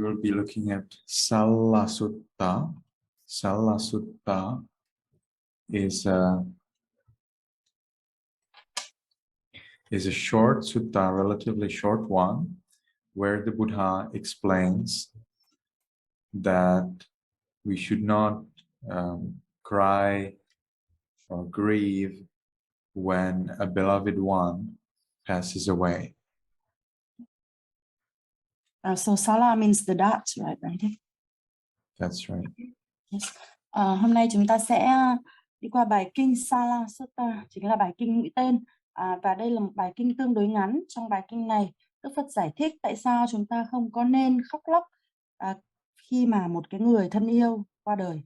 will be looking at Salla Sutta. Salla Sutta is a short sutta, relatively short one, where the Buddha explains that we should not cry or grieve when a beloved one passes away. So Salla means the dot, right? That's right. Yes. Hôm nay chúng ta sẽ đi qua bài kinh Salla Sutta, chính là bài kinh mũi tên. Và đây là một bài kinh tương đối ngắn. Trong bài kinh này, Đức Phật giải thích tại sao chúng ta không có nên khóc lóc khi mà một cái người thân yêu qua đời.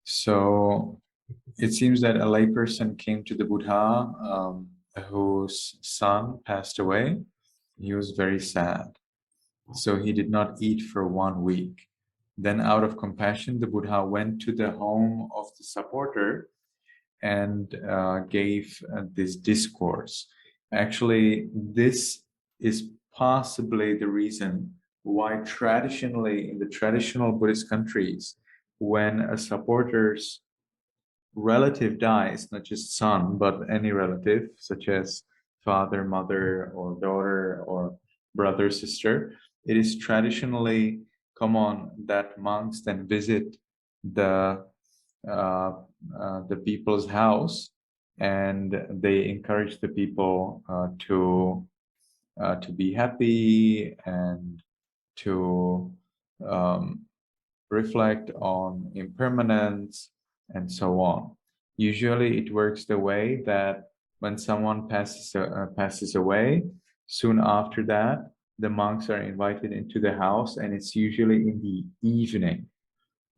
So it seems that a layperson came to the Buddha whose son passed away. He was very sad. So he did not eat for 1 week. Then out of compassion, the Buddha went to the home of the supporter and gave this discourse. Actually, this is possibly the reason why traditionally in the traditional Buddhist countries, when a supporter's relative dies, not just son, but any relative, such as father, mother, or daughter, or brother, sister, it is traditionally common that monks then visit the people's house, and they encourage the people to be happy and to reflect on impermanence and so on. Usually it works the way that when someone passes away, soon after that, the monks are invited into the house, and it's usually in the evening.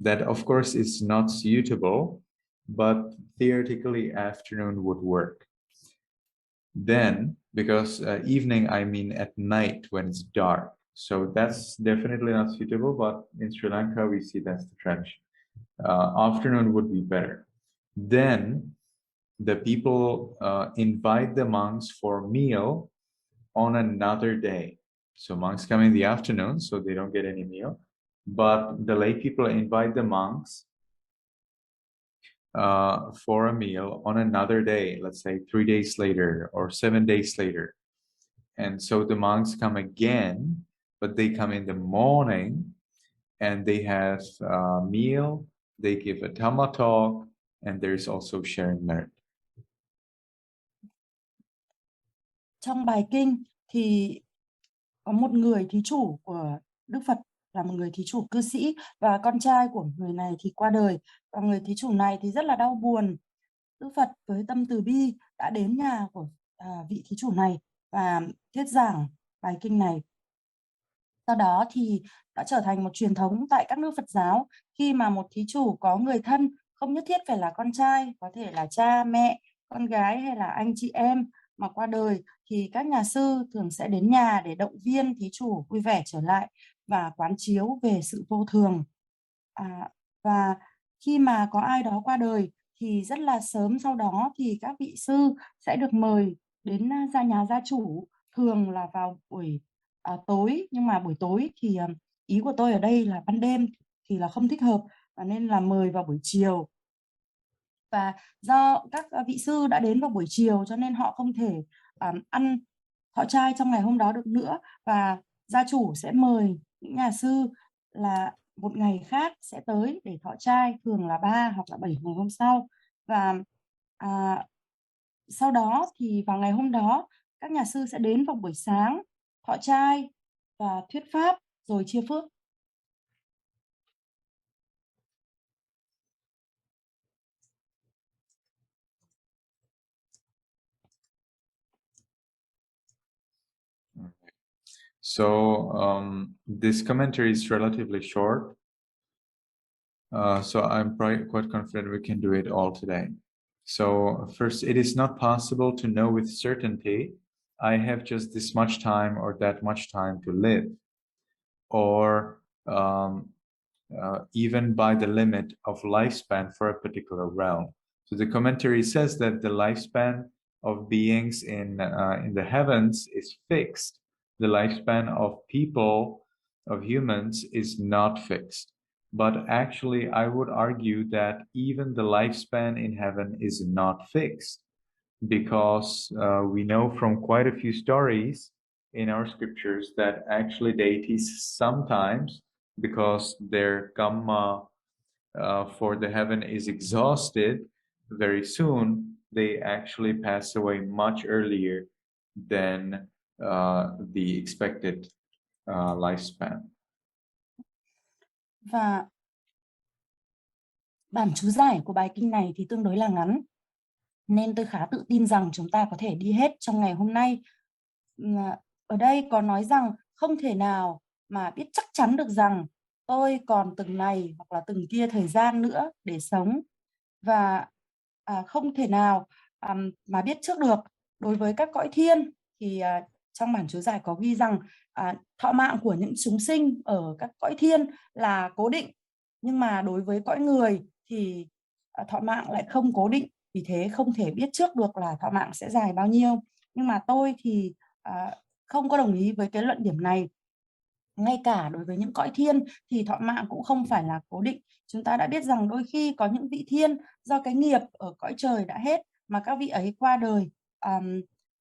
That, of course, is not suitable, but theoretically afternoon would work. Then, because evening, I mean at night when it's dark. So that's definitely not suitable, but in Sri Lanka, we see that's the tradition. Afternoon would be better. Then the people invite the monks for meal on another day. So monks come in the afternoon, so they don't get any meal. But the lay people invite the monks for a meal on another day, let's say 3 days later or 7 days later. And so the monks come again, but they come in the morning and they have a meal, they give a Dhamma talk, and there's also sharing merit. Trong bài kinh thì có một người thí chủ của Đức Phật là một người thí chủ cư sĩ, và con trai của người này thì qua đời, và người thí chủ này thì rất là đau buồn. Đức Phật với tâm từ bi đã đến nhà của vị thí chủ này và thuyết giảng bài kinh này. Sau đó thì đã trở thành một truyền thống tại các nước Phật giáo, khi mà một thí chủ có người thân, không nhất thiết phải là con trai, có thể là cha, mẹ, con gái hay là anh chị em mà qua đời, thì các nhà sư thường sẽ đến nhà để động viên thí chủ vui vẻ trở lại và quán chiếu về sự vô thường. Và khi mà có ai đó qua đời thì rất là sớm sau đó thì các vị sư sẽ được mời đến ra nhà gia chủ, thường là vào buổi tối, nhưng mà buổi tối thì ý của tôi ở đây là ban đêm thì là không thích hợp, và nên là mời vào buổi chiều. Và do các vị sư đã đến vào buổi chiều cho nên họ không thể ăn thọ trai trong ngày hôm đó được nữa, và gia chủ sẽ mời những nhà sư là một ngày khác sẽ tới để thọ trai, thường là 3 hoặc là 7 ngày hôm sau. Và Sau đó thì vào ngày hôm đó, các nhà sư sẽ đến vào buổi sáng, thọ trai và thuyết pháp rồi chia phước. So this commentary is relatively short. So I'm quite confident we can do it all today. So first, it is not possible to know with certainty, I have just this much time or that much time to live, or even by the limit of lifespan for a particular realm. So the commentary says that the lifespan of beings in the heavens is fixed. The lifespan of people, of humans, is not fixed. But actually, I would argue that even the lifespan in heaven is not fixed, because we know from quite a few stories in our scriptures that actually deities sometimes, because their kamma for the heaven is exhausted very soon, they actually pass away much earlier than the expected lifespan. Và bản chú giải của bài kinh này thì tương đối là ngắn, nên tôi khá tự tin rằng chúng ta có thể đi hết trong ngày hôm nay. Ở đây có nói rằng không thể nào mà biết chắc chắn được rằng tôi còn từng này hoặc là từng kia thời gian nữa để sống, và không thể nào mà biết trước được. Đối với các cõi thiên thì trong bản chú giải có ghi rằng thọ mạng của những chúng sinh ở các cõi thiên là cố định, nhưng mà đối với cõi người thì thọ mạng lại không cố định, vì thế không thể biết trước được là thọ mạng sẽ dài bao nhiêu. Nhưng mà tôi thì không có đồng ý với cái luận điểm này. Ngay cả đối với những cõi thiên thì thọ mạng cũng không phải là cố định. Chúng ta đã biết rằng đôi khi có những vị thiên do cái nghiệp ở cõi trời đã hết mà các vị ấy qua đời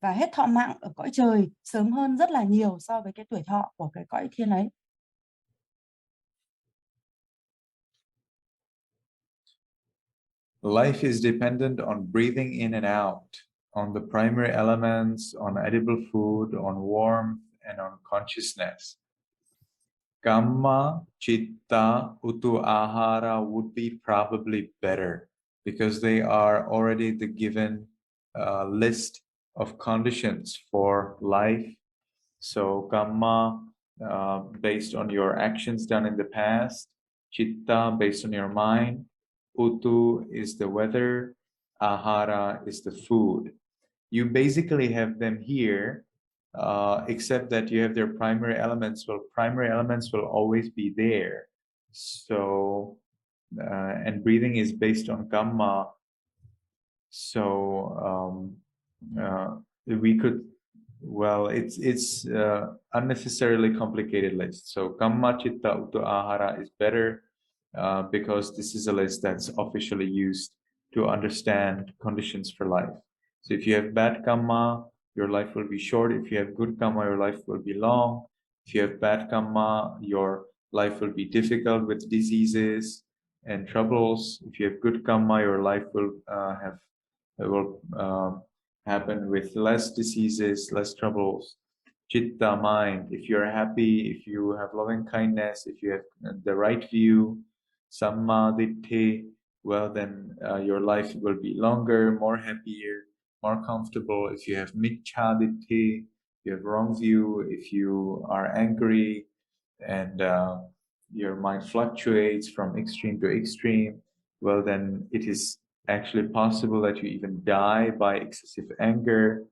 và hết thọ mạng ở cõi trời sớm hơn rất là nhiều so với cái tuổi thọ của cái cõi thiên ấy. Life is dependent on breathing in and out, on the primary elements, on edible food, on warmth, and on consciousness. Kamma, citta, āhāra would be probably better, because they are already the given list of conditions for life. So kamma, based on your actions done in the past, citta, based on your mind, utu is the weather, āhāra is the food. You basically have them here, except that you have their primary elements. Well, primary elements will always be there. So, and breathing is based on kamma. So we could, well, it's unnecessarily complicated list. So kamma, citta, utu, āhāra is better because this is a list that's officially used to understand conditions for life. So if you have bad kamma, your life will be short. If you have good kamma, your life will be long. If you have bad kamma, your life will be difficult with diseases and troubles. If you have good kamma, your life will happen with less diseases, less troubles. Citta, mind, if you're happy, if you have loving kindness, if you have the right view, samma ditti, well then your life will be longer, more happier, more comfortable. If you have miccha ditti, you have wrong view, if you are angry and your mind fluctuates from extreme to extreme, well then it is actually possible that you even die by excessive anger.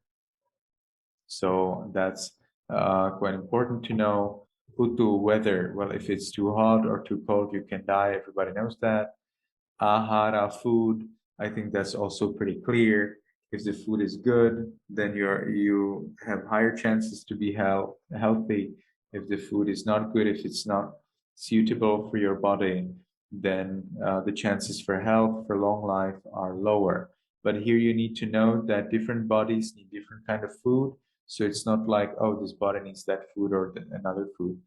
So that's quite important to know. Utu, weather, well, if it's too hot or too cold, you can die. Everybody knows that. Āhāra, food, I think that's also pretty clear. If the food is good, then you have higher chances to be healthy. If the food is not good, if it's not suitable for your body, then the chances for health, for long life are lower. But here you need to know that different bodies need different kind of food. So it's not like, oh, this body needs that food or another food.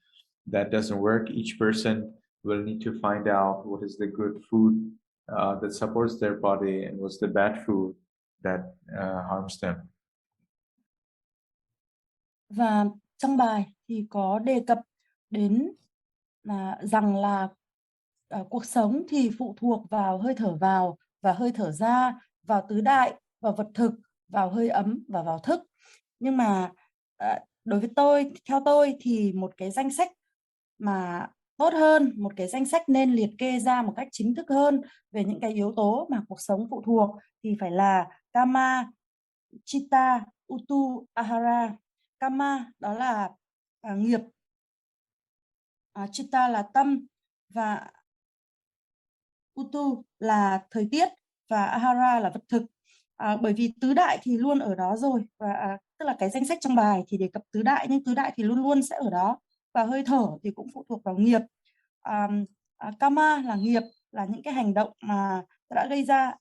That doesn't work. Each person will need to find out what is the good food that supports their body and what's the bad food that harms them. Và trong bài thì có đề cập đến rằng là cuộc sống thì phụ thuộc vào hơi thở vào và hơi thở ra, vào tứ đại, vào vật thực, vào hơi ấm và vào thức. Nhưng mà đối với tôi, theo tôi thì một cái danh sách mà tốt hơn, một cái danh sách nên liệt kê ra một cách chính thức hơn về những cái yếu tố mà cuộc sống phụ thuộc thì phải là kamma, citta, uttu, āhāra. Kamma đó là nghiệp, citta là tâm và uttu là thời tiết và āhāra là vật thực. Bởi vì tứ đại thì luôn ở đó rồi, và tức là cái danh sách trong bài thì đề cập tứ đại, nhưng tứ đại thì luôn luôn sẽ ở đó, và hơi thở thì cũng phụ thuộc vào nghiệp. Kamma là nghiệp, là những cái hành động mà ta đã gây ra,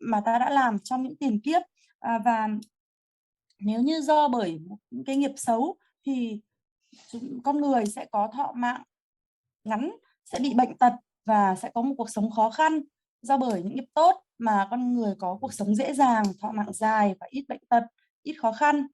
mà ta đã làm trong những tiền kiếp, và nếu như do bởi những cái nghiệp xấu thì con người sẽ có thọ mạng ngắn, sẽ bị bệnh tật và sẽ có một cuộc sống khó khăn. Do bởi những nghiệp tốt mà con người có cuộc sống dễ dàng, thọ mạng dài và ít bệnh tật, ít khó khăn.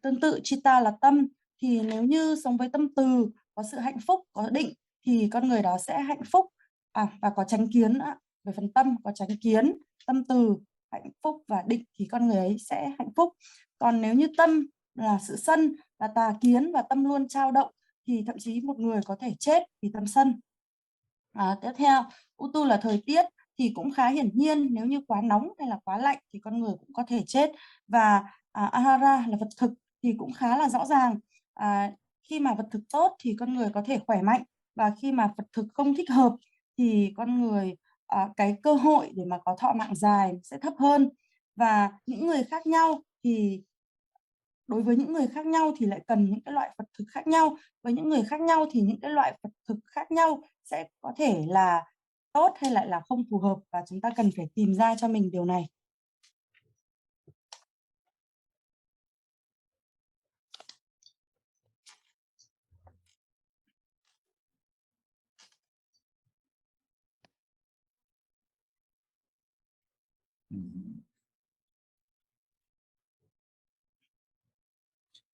Tương tự citta là tâm, thì nếu như sống với tâm từ, có sự hạnh phúc, có định thì con người đó sẽ hạnh phúc, và có chánh kiến nữa. Về phần tâm có chánh kiến, tâm từ, hạnh phúc và định thì con người ấy sẽ hạnh phúc. Còn nếu như tâm là sự sân, là tà kiến và tâm luôn dao động thì thậm chí một người có thể chết vì tâm sân. Tiếp theo, Uttu là thời tiết thì cũng khá hiển nhiên, nếu như quá nóng hay là quá lạnh thì con người cũng có thể chết. Và āhāra là vật thực thì cũng khá là rõ ràng. Khi mà vật thực tốt thì con người có thể khỏe mạnh, và khi mà vật thực không thích hợp thì con người cái cơ hội để mà có thọ mạng dài sẽ thấp hơn. Và những người khác nhau thì đối với những người khác nhau thì lại cần những cái loại vật thực khác nhau. Với những người khác nhau thì những cái loại vật thực khác nhau sẽ có thể là tốt hay lại là không phù hợp, và chúng ta cần phải tìm ra cho mình điều này.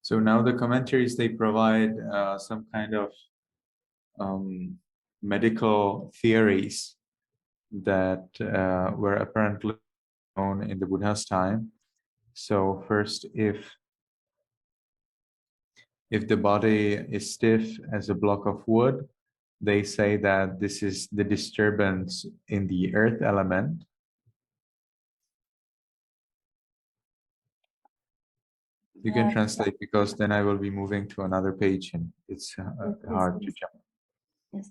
So now the commentaries, they provide some kind of medical theories that were apparently known in the Buddha's time. So first, if the body is stiff as a block of wood, they say that this is the disturbance in the earth element. You can translate, because then I will be moving to another page and it's hard to jump. Yes.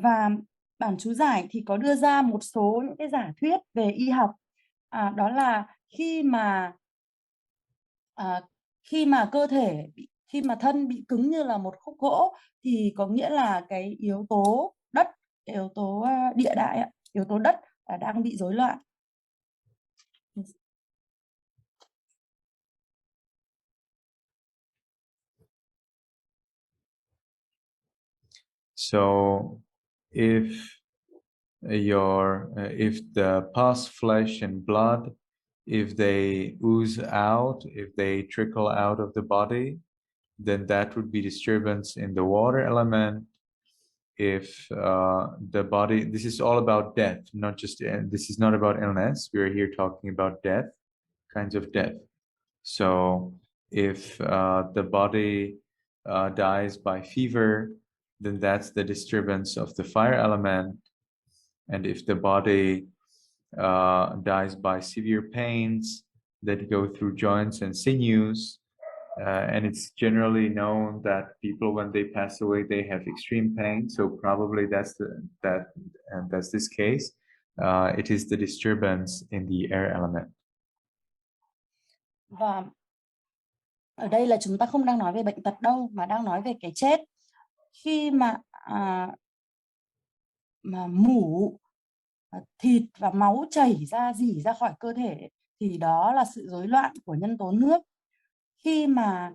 Và bản chú giải thì có đưa ra một số những cái giả thuyết về y học. Đó là khi mà cơ thể khi mà thân bị cứng như là một khúc gỗ thì có nghĩa là cái yếu tố đất, cái yếu tố địa đại, yếu tố đất đang bị rối loạn. So if the pus, flesh, and blood, if they ooze out, if they trickle out of the body, then that would be disturbance in the water element. If the body, this is all about death, not just, this is not about illness. We're here talking about death, kinds of death. So if the body dies by fever, then that's the disturbance of the fire element. And if the body dies by severe pains that go through joints and sinews, and it's generally known that people, when they pass away, they have extreme pain. So probably that's this case. It is the disturbance in the air element. Và ở đây là chúng ta không đang nói về bệnh tật đâu, mà đang nói về cái chết. Khi mà mủ, thịt và máu chảy ra, rỉ ra khỏi cơ thể thì đó là sự rối loạn của nhân tố nước. Khi mà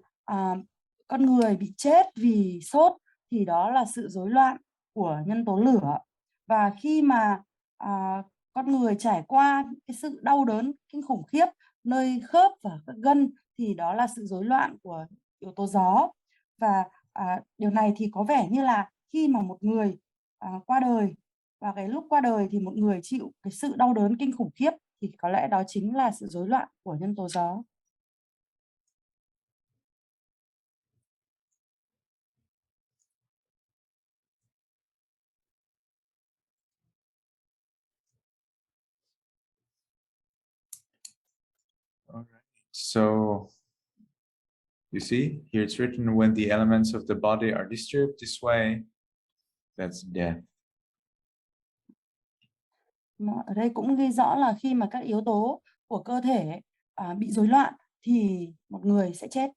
con người bị chết vì sốt thì đó là sự rối loạn của nhân tố lửa. Và khi mà con người trải qua cái sự đau đớn kinh khủng khiếp nơi khớp và các gân, thì đó là sự rối loạn của yếu tố gió. Và điều này thì có vẻ như là khi mà một người qua đời, và cái lúc qua đời thì một người chịu cái sự đau đớn kinh khủng khiếp, thì có lẽ đó chính là sự rối loạn của nhân tố gió. All right. So you see, here it's written when the elements of the body are disturbed this way, that's death. Ở đây cũng ghi rõ là khi mà các yếu tố của cơ thể bị rối loạn thì một người sẽ chết.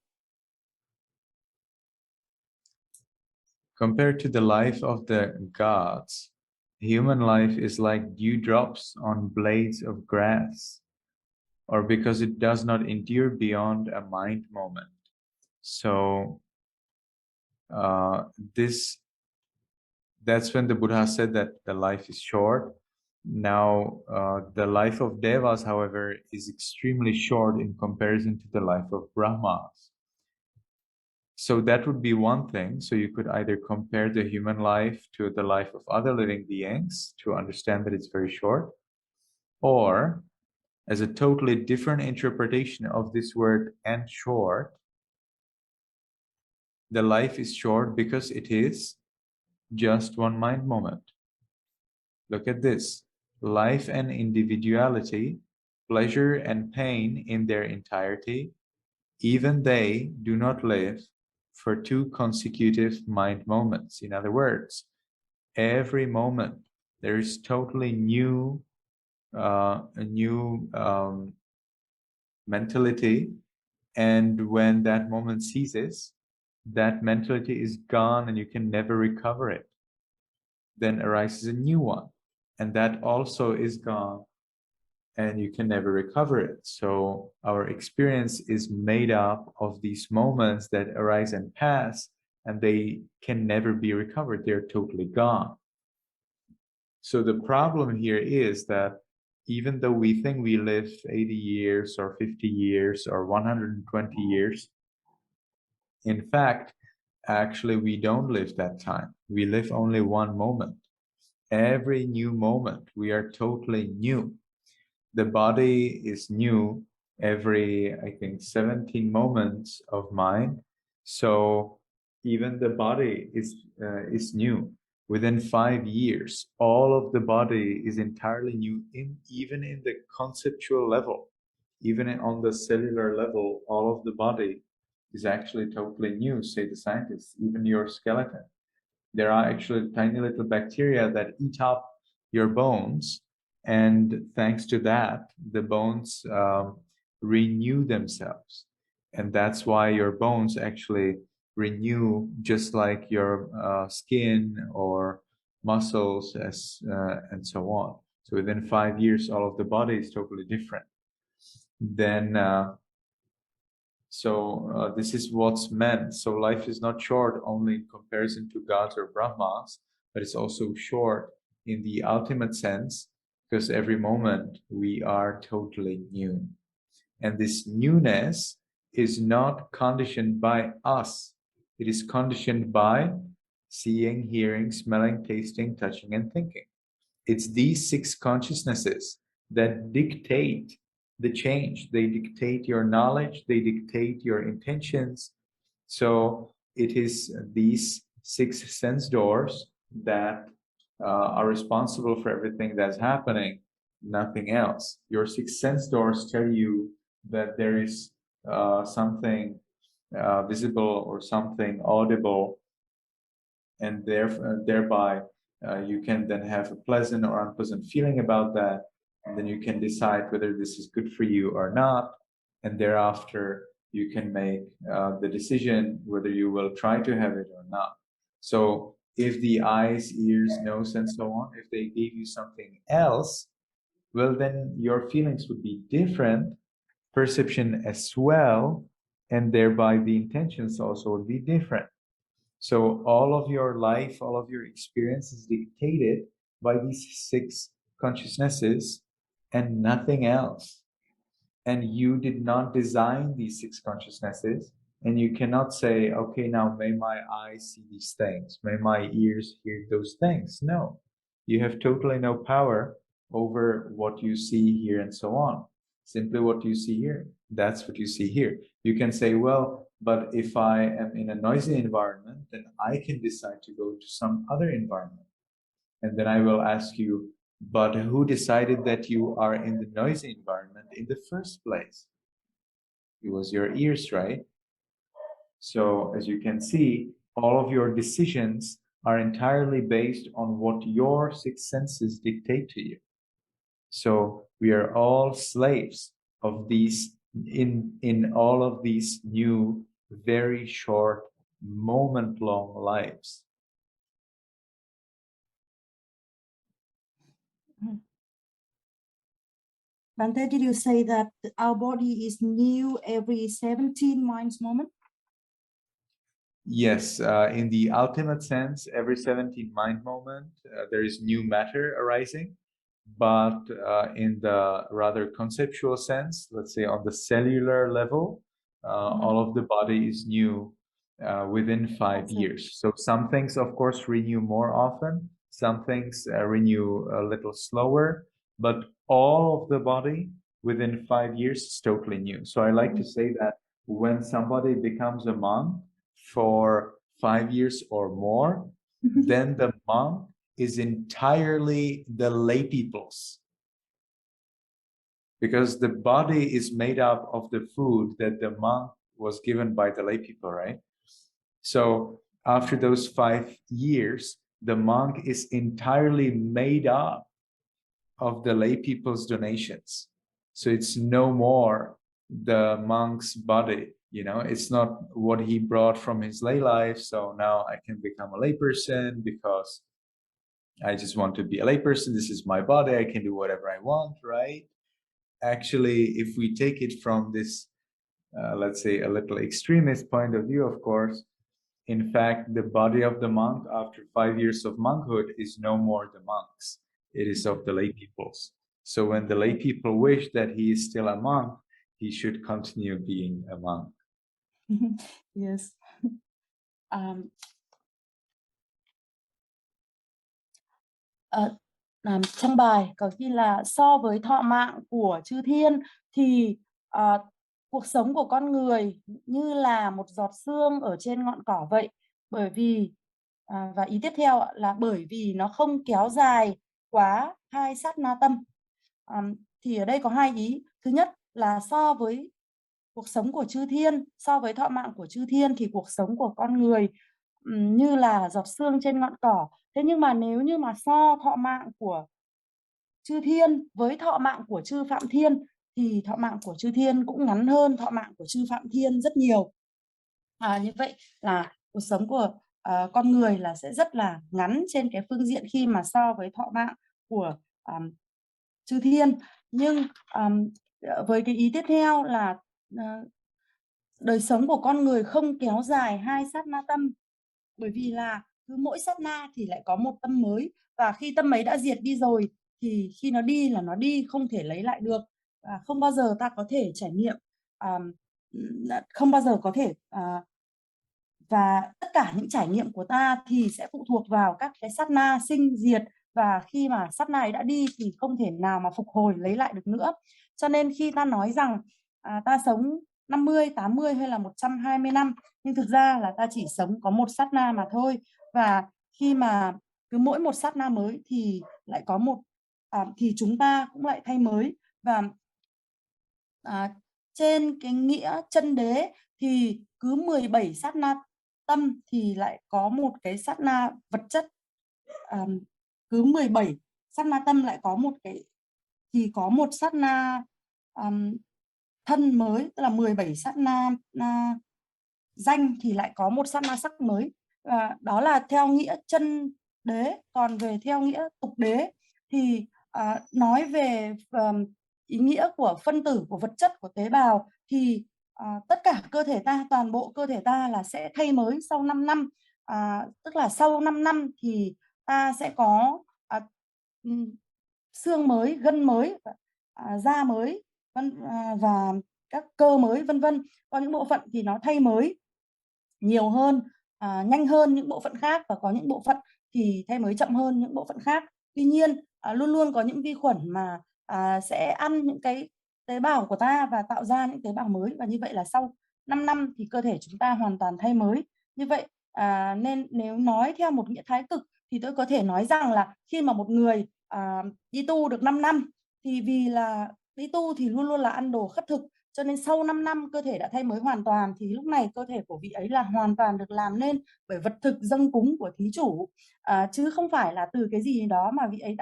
Compared to the life of the gods, human life is like dewdrops on blades of grass, or because it does not endure beyond a mind moment. So that's when the Buddha said that the life is short. Now, the life of devas, however, is extremely short in comparison to the life of Brahmas. So that would be one thing. So you could either compare the human life to the life of other living beings to understand that it's very short, or as a totally different interpretation of this word "and short," the life is short because it is just one mind moment. Look at this. Life and individuality, pleasure and pain in their entirety, even they do not live for 2 consecutive mind moments. In other words, every moment there is totally a new mentality, and when that moment ceases, that mentality is gone and you can never recover it. Then arises a new one, and that also is gone and you can never recover it. So our experience is made up of these moments that arise and pass, and they can never be recovered. They're totally gone. So the problem here is that even though we think we live 80 years or 50 years or 120 years, in fact, actually we don't live that time. We live only one moment. Every new moment, we are totally new. The body is new every, I think, 17 moments of mind. So even the body is new. Within 5 years, all of the body is entirely new, even in the conceptual level. Even on the cellular level, all of the body is actually totally new, say the scientists, even your skeleton. There are actually tiny little bacteria that eat up your bones, and thanks to that, the bones renew themselves. And that's why your bones actually renew just like your skin or muscles and so on. So within 5 years, all of the body is totally different. Then this is what's meant. So life is not short only in comparison to gods or Brahmas, but it's also short in the ultimate sense, because every moment we are totally new. And this newness is not conditioned by us. It is conditioned by seeing, hearing, smelling, tasting, touching, and thinking. It's these 6 consciousnesses that dictate the change. They dictate your knowledge, they dictate your intentions. So it is these 6 sense doors that are responsible for everything that's happening, nothing else. Your 6 sense doors tell you that there is something visible or something audible, and thereby you can then have a pleasant or unpleasant feeling about that, and then you can decide whether this is good for you or not, and thereafter you can make the decision whether you will try to have it or not. So if the eyes, ears, nose, and so on, if they gave you something else, well, then your feelings would be different, perception as well, and thereby the intentions also would be different. So all of your life, all of your experience is dictated by these 6 consciousnesses and nothing else. And you did not design these 6 consciousnesses. And you cannot say, okay, now may my eyes see these things, may my ears hear those things. No, you have totally no power over what you see, hear, and so on. Simply what you see here, that's what you see here. You can say, well, but if I am in a noisy environment, then I can decide to go to some other environment. And then I will ask you, but who decided that you are in the noisy environment in the first place? It was your ears, right? So as you can see, all of your decisions are entirely based on what your 6 senses dictate to you. So we are all slaves of these in all of these new, very short, moment-long lives. Bante, did you say that our body is new every 17 minds moment? Yes, in the ultimate sense, every 17 mind moment, there is new matter arising. But in the rather conceptual sense, let's say on the cellular level, all of the body is new within 5 years. So some things, of course, renew more often. Some things renew a little slower. But all of the body within 5 years is totally new. So I like to say that when somebody becomes a monk for 5 years or more, then the monk is entirely the lay people's, because the body is made up of the food that the monk was given by the lay people, right? So after those 5 years, the monk is entirely made up of the lay people's donations. So it's no more the monk's body, it's not what he brought from his lay life. So now I can become a layperson because I just want to be a layperson. This is my body. I can do whatever I want, right? Actually, if we take it from this, let's say, a little extremist point of view, of course, in fact, the body of the monk after 5 years of monkhood is no more the monk's. It is of the lay people's. So when the lay people wish that he is still a monk, he should continue being a monk. Yes. Trong bài có ghi là so với thọ mạng của chư thiên thì cuộc sống của con người như là một giọt sương ở trên ngọn cỏ vậy, bởi vì và ý tiếp theo là bởi vì nó không kéo dài quá 2 sát na tâm. Thì ở đây có 2 ý. Thứ nhất là so với cuộc sống của chư thiên, so với thọ mạng của chư thiên thì cuộc sống của con người như là giọt sương trên ngọn cỏ. Thế nhưng mà nếu như mà so thọ mạng của chư thiên với thọ mạng của chư Phạm Thiên thì thọ mạng của chư thiên cũng ngắn hơn thọ mạng của chư Phạm Thiên rất nhiều. Như vậy là cuộc sống của con người là sẽ rất là ngắn trên cái phương diện khi mà so với thọ mạng của chư thiên. Nhưng với cái ý tiếp theo là đời sống của con người không kéo dài 2 sát na tâm, bởi vì là cứ mỗi sát na thì lại có một tâm mới, và khi tâm ấy đã diệt đi rồi thì khi nó đi là nó đi, không thể lấy lại được, và không bao giờ ta có thể trải nghiệm, không bao giờ có thể và tất cả những trải nghiệm của ta thì sẽ phụ thuộc vào các cái sát na sinh diệt, và khi mà sát na ấy đã đi thì không thể nào mà phục hồi lấy lại được nữa. Cho nên khi ta nói rằng ta sống 50, 80 hay là 120 năm, nhưng thực ra là ta chỉ sống có một sát na mà thôi. Và khi mà cứ mỗi một sát na mới thì lại có một thì chúng ta cũng lại thay mới. Và trên cái nghĩa chân đế thì cứ 17 sát na tâm thì lại có một cái sát na vật chất, cứ 17 sát na tâm lại có một cái, thì có một sát na thân mới, tức là 17 sát na danh thì lại có một sát na sắc mới. Đó là theo nghĩa chân đế. Còn về theo nghĩa tục đế thì nói về ý nghĩa của phân tử, của vật chất, của tế bào thì tất cả cơ thể ta, toàn bộ cơ thể ta là sẽ thay mới sau 5 năm. Tức là sau 5 năm thì ta sẽ có xương mới, gân mới, da mới, và các cơ mới, vân vân. Có những bộ phận thì nó thay mới nhiều hơn, nhanh hơn những bộ phận khác, và có những bộ phận thì thay mới chậm hơn những bộ phận khác. Tuy nhiên, luôn luôn có những vi khuẩn mà sẽ ăn những cái tế bào của ta và tạo ra những tế bào mới, và như vậy là sau 5 năm thì cơ thể chúng ta hoàn toàn thay mới. Như vậy, nên nếu nói theo một nghĩa thái cực thì tôi có thể nói rằng là khi mà một người đi tu được 5 năm thì vì là đi tu thì luôn luôn là ăn đồ khất thực, cho nên sau 5 năm cơ thể đã thay mới hoàn toàn, thì lúc này cơ thể của vị ấy là hoàn toàn được làm nên bởi vật thực dâng cúng của thí chủ, chứ không phải là từ cái gì đó mà vị ấy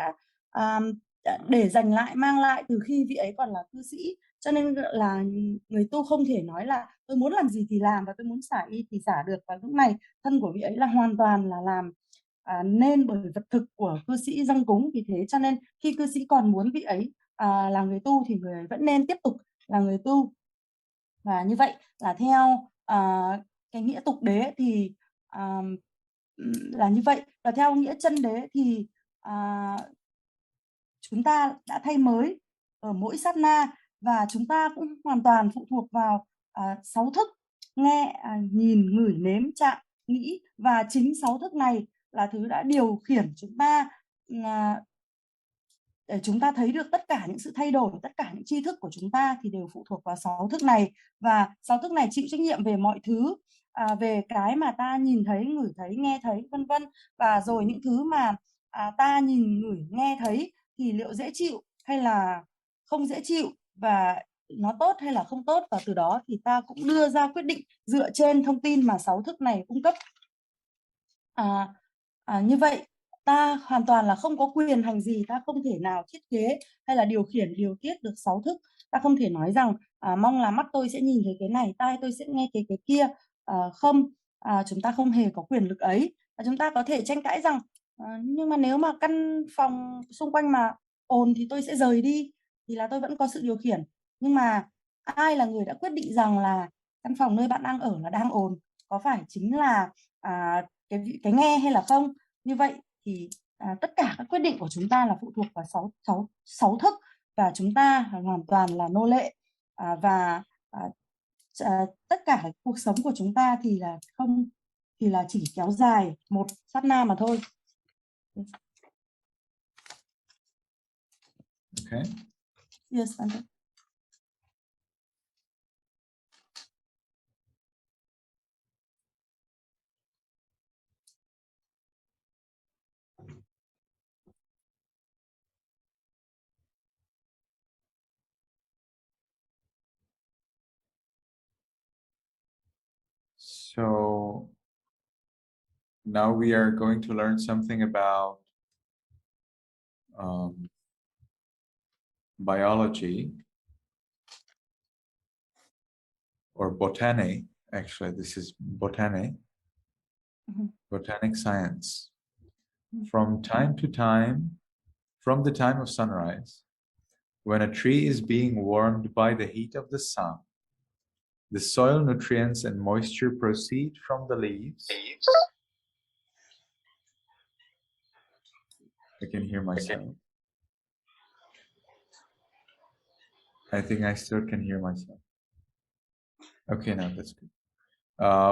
à, đã để dành lại, mang lại từ khi vị ấy còn là cư sĩ. Cho nên là người tu không thể nói là tôi muốn làm gì thì làm và tôi muốn xả y thì xả được, và lúc này thân của vị ấy là hoàn toàn là làm nên bởi vật thực của cư sĩ dâng cúng. Vì thế cho nên khi cư sĩ còn muốn vị ấy là người tu thì người ấy vẫn nên tiếp tục là người tu. Và như vậy là theo cái nghĩa tục đế thì là như vậy, và theo nghĩa chân đế thì chúng ta đã thay mới ở mỗi sát na, và chúng ta cũng hoàn toàn phụ thuộc vào 6 thức: nghe, nhìn, ngửi, nếm, chạm, nghĩ, và chính 6 thức này là thứ đã điều khiển chúng ta để chúng ta thấy được tất cả những sự thay đổi, tất cả những tri thức của chúng ta thì đều phụ thuộc vào 6 thức này, và 6 thức này chịu trách nhiệm về mọi thứ, về cái mà ta nhìn thấy, ngửi thấy, nghe thấy, vân vân. Và rồi những thứ mà ta nhìn, ngửi, nghe thấy thì liệu dễ chịu hay là không dễ chịu, và nó tốt hay là không tốt, và từ đó thì ta cũng đưa ra quyết định dựa trên thông tin mà 6 thức này cung cấp. Như vậy ta hoàn toàn là không có quyền hành gì, ta không thể nào thiết kế hay là điều khiển, điều tiết được 6 thức. Ta không thể nói rằng mong là mắt tôi sẽ nhìn thấy cái này, tai tôi sẽ nghe thấy cái kia. Không, chúng ta không hề có quyền lực ấy. Chúng ta có thể tranh cãi rằng nhưng mà nếu mà căn phòng xung quanh mà ồn thì tôi sẽ rời đi, thì là tôi vẫn có sự điều khiển. Nhưng mà ai là người đã quyết định rằng là căn phòng nơi bạn đang ở là đang ồn? Có phải chính là cái nghe hay là không? Như vậy thì tất cả các quyết định của chúng ta là phụ thuộc vào sáu thức, và chúng ta hoàn toàn là nô lệ, và tất cả cuộc sống của chúng ta thì là không, thì là chỉ kéo dài một sát na mà thôi. Okay. Yes, Andre. So now we are going to learn something about biology, or botany. Actually, this is botany, botanic science. From time to time, from the time of sunrise, when a tree is being warmed by the heat of the sun, the soil nutrients and moisture proceed from the leaves. I can hear myself. I think I still can hear myself. Okay, now that's good.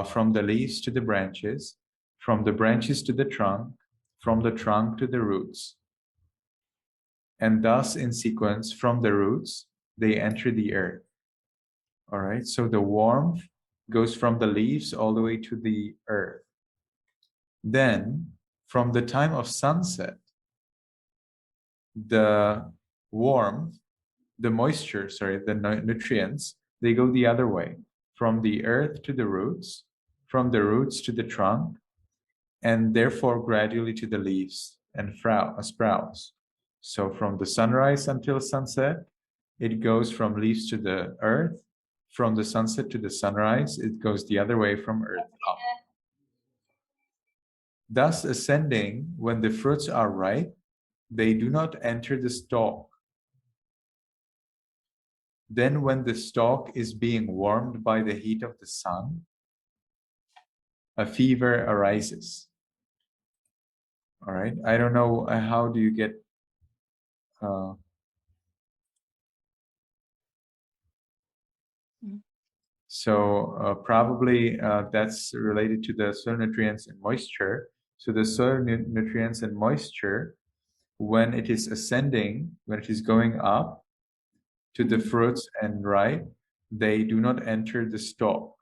From the leaves to the branches, from the branches to the trunk, from the trunk to the roots. And thus in sequence, from the roots, they enter the earth. All right, so the warmth goes from the leaves all the way to the earth. Then, from the time of sunset, the warmth, the moisture, the nutrients, they go the other way, from the earth to the roots, from the roots to the trunk, and therefore gradually to the leaves and sprouts. So from the sunrise until sunset, it goes from leaves to the earth. From the sunset to the sunrise, it goes the other way from earth up. Thus ascending, when the fruits are ripe, they do not enter the stalk. Then when the stalk is being warmed by the heat of the sun, a fever arises. All right, I don't know how do you get Uh, So probably that's related to the soil nutrients and moisture. So the soil nutrients and moisture, when it is ascending, when it is going up to the fruits and ripe, they do not enter the stalk.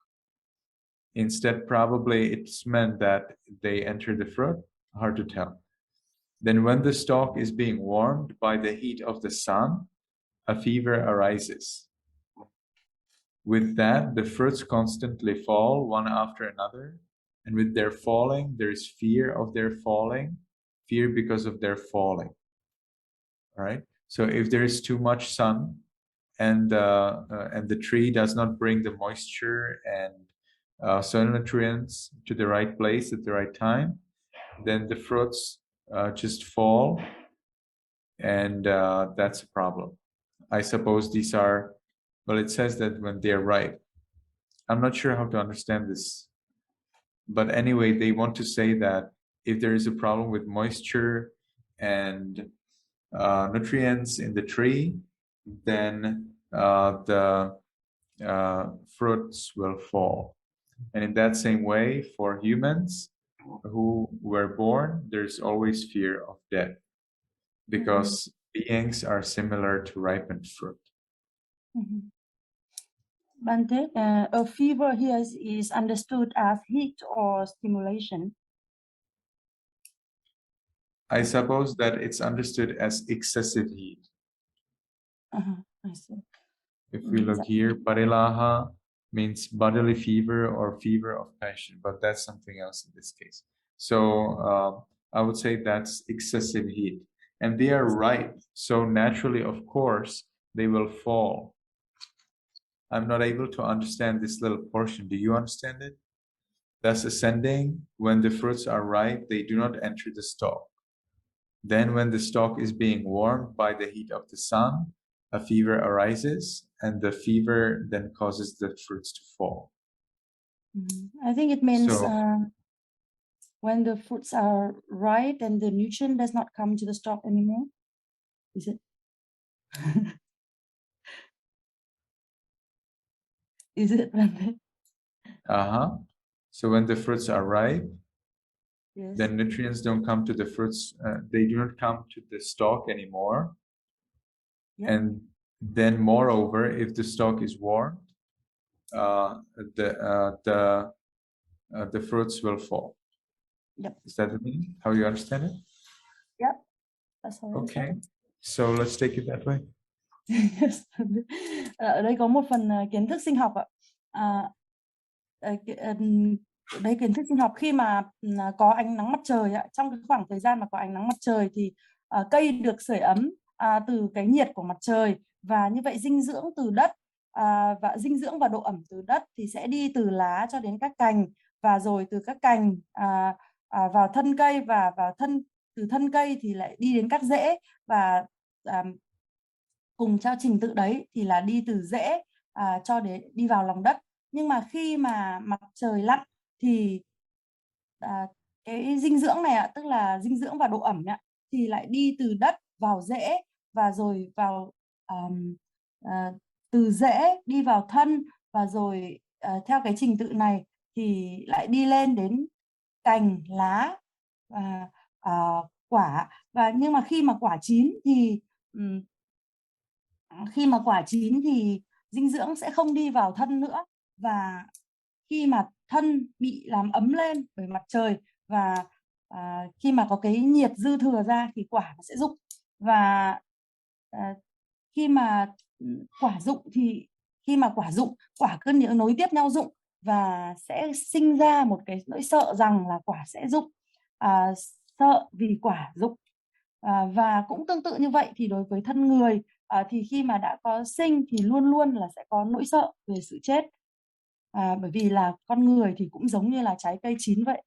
Instead, probably it's meant that they enter the fruit, hard to tell. Then when the stalk is being warmed by the heat of the sun, a fever arises. With that, the fruits constantly fall one after another, and with their falling, there is fear of their falling, fear because of their falling. All right. So if there is too much sun, and the tree does not bring the moisture and soil nutrients to the right place at the right time, then the fruits just fall, and that's a problem. I suppose these are, well, it says that when they're ripe. I'm not sure how to understand this, but anyway, they want to say that if there is a problem with moisture and nutrients in the tree, then the fruits will fall. And in that same way, for humans who were born, there's always fear of death because beings are similar to ripened fruit. Bante, a fever here is understood as heat or stimulation. I suppose that it's understood as excessive heat. I see. If we look here, parilaha means bodily fever or fever of passion, but that's something else in this case. So I would say that's excessive heat. And they are right. So naturally, of course, they will fall. I'm not able to understand this little portion. Do you understand it? Thus ascending, when the fruits are ripe, they do not enter the stalk. Then when the stalk is being warmed by the heat of the sun, a fever arises, and the fever then causes the fruits to fall. I think it means So, when the fruits are ripe and the nutrient does not come to the stalk anymore. Is it? Is it? so when the fruits are ripe, Yes. then nutrients don't come to the fruits. They do not come to the stalk anymore. Yeah. And then, moreover, if the stalk is warmed, the fruits will fall. Yep. Is that the meaning? How you understand it? Yep. That's how Okay. So let's take it that way. Yes. Ở đây có một phần kiến thức sinh học ạ. Đây kiến thức sinh học khi mà có ánh nắng mặt trời ạ, trong cái khoảng thời gian mà có ánh nắng mặt trời thì cây được sưởi ấm từ cái nhiệt của mặt trời, và như vậy dinh dưỡng từ đất và dinh dưỡng và độ ẩm từ đất thì sẽ đi từ lá cho đến các cành, và rồi từ các cành vào thân cây, và từ thân cây thì lại đi đến các rễ, và cùng theo trình tự đấy thì là đi từ rễ cho đến đi vào lòng đất. Nhưng mà khi mà mặt trời lặn thì cái dinh dưỡng này ạ, tức là dinh dưỡng và độ ẩm ạ, thì lại đi từ đất vào rễ, và rồi vào từ rễ đi vào thân, và rồi theo cái trình tự này thì lại đi lên đến cành, lá và quả. Và nhưng mà khi mà quả chín thì dinh dưỡng sẽ không đi vào thân nữa, và khi mà thân bị làm ấm lên bởi mặt trời, và khi mà có cái nhiệt dư thừa ra thì quả nó sẽ rụng. Và khi mà quả rụng, quả cứ nối tiếp nhau rụng, và sẽ sinh ra một cái nỗi sợ rằng là quả sẽ rụng, sợ vì quả rụng. Và cũng tương tự như vậy thì đối với thân người, thì khi mà đã có sinh thì luôn luôn là sẽ có nỗi sợ về sự chết, bởi vì là con người thì cũng giống như là trái cây chín vậy.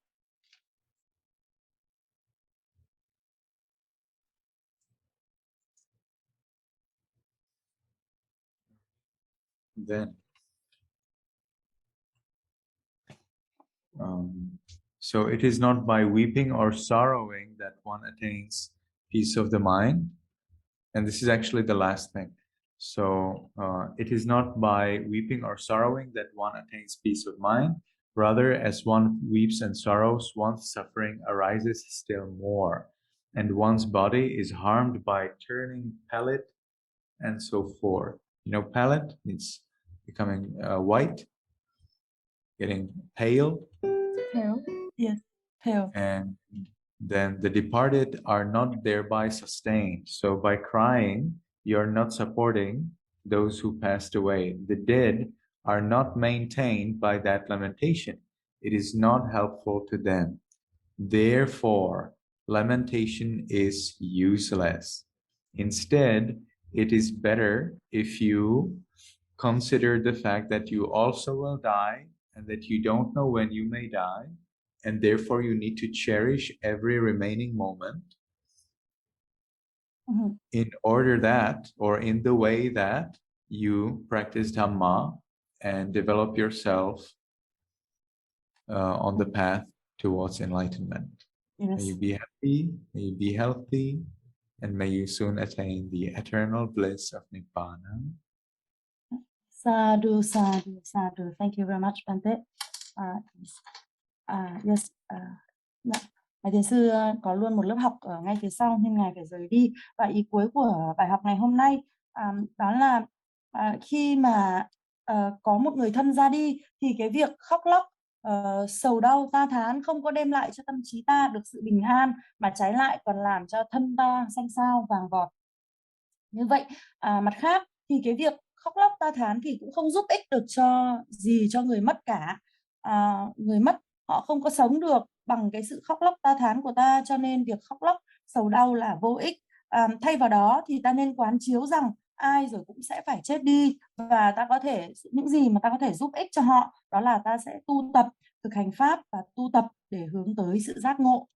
Then, so it is not by weeping or sorrowing that one attains peace of the mind, And this is actually the last thing. So it is not by weeping or sorrowing that one attains peace of mind. Rather, as one weeps and sorrows, one's suffering arises still more, and one's body is harmed by turning pallid and so forth. You know, pallid means becoming white, getting pale. Pale. Yes, pale. And then the departed are not thereby sustained. So by crying, you're not supporting those who passed away. The dead are not maintained by that lamentation. It is not helpful to them. Therefore, lamentation is useless. Instead, it is better if you consider the fact that you also will die and that you don't know when you may die, and therefore you need to cherish every remaining moment in order that, or in the way that you practice Dhamma and develop yourself on the path towards enlightenment. Yes. May you be happy, may you be healthy, and may you soon attain the eternal bliss of Nibbana. Sadhu, sadhu, sadhu. Thank you very much, Bante. Yes. Ngài Thiền sư có luôn một lớp học ở ngay phía sau nên ngài phải rời đi. Và ý cuối của bài học ngày hôm nay đó là khi mà có một người thân ra đi thì cái việc khóc lóc, sầu đau, ta thán không có đem lại cho tâm trí ta được sự bình an, mà trái lại còn làm cho thân ta xanh xao vàng vọt. Như vậy, mặt khác thì cái việc khóc lóc ta thán thì cũng không giúp ích được cho người mất cả. Người mất họ không có sống được bằng cái sự khóc lóc ta thán của ta, cho nên việc khóc lóc sầu đau là vô ích. Thay vào đó thì ta nên quán chiếu rằng ai rồi cũng sẽ phải chết đi, và ta có thể, những gì mà ta có thể giúp ích cho họ đó là ta sẽ tu tập, thực hành pháp và tu tập để hướng tới sự giác ngộ.